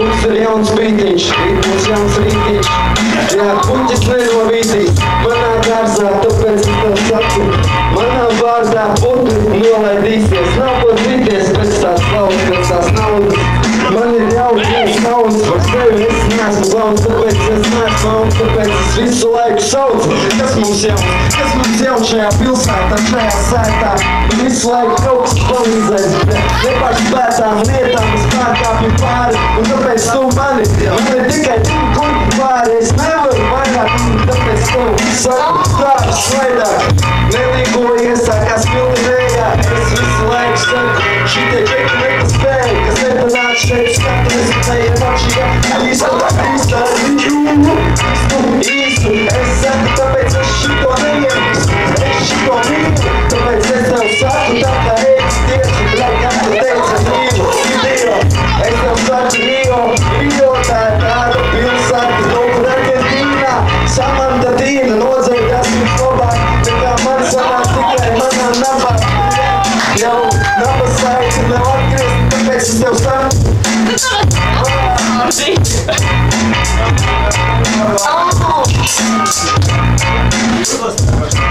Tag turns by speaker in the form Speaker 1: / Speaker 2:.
Speaker 1: Mums ir jauns beitiņš, mums jauns rītiņš. Jā, puķis nenovītīs manā dārzā, tāpēc es tev saku. Manā vārdā putni nolaidīsies. Nav ko dzīties pēc tās slavas, pēc tās naudas. Man ir jautries naudas, par sevi es neesmu glauns, tāpēc es neesmu mauns, tāpēc es visu laiku saucu. Kas mums jauns šajā pilsētā, šajā sētā? Man visu laiku kaut kas palīdzēs, nepašspētām lietām es pārkāpju pāri. Un tāpēc tu man ir tikai kuņi pāri, es nevaru vairāk, tāpēc tu saku tādu slaidāk. Nelīgo iesākās pilni vējā, es visu laiku saku, šitie čeki nespēja, kas nepanāc šeit skatu, es teicu mačījā, īstu, es saku, tāpēc es šito neievisu, es šito mīlu, tāpēc es tev saku, tā kā ēdis tieši, kā tu teici, es mīlu, es tev saku, Rio, tā ir tāda pilsēta, kaut kur Argentīnā, Samanta Tīna, nodzējas mums labāk, nekā man sanāc tikai manā namā. Jau nabas saiti nav atgriezt, tāpēc es tev saku. Oh!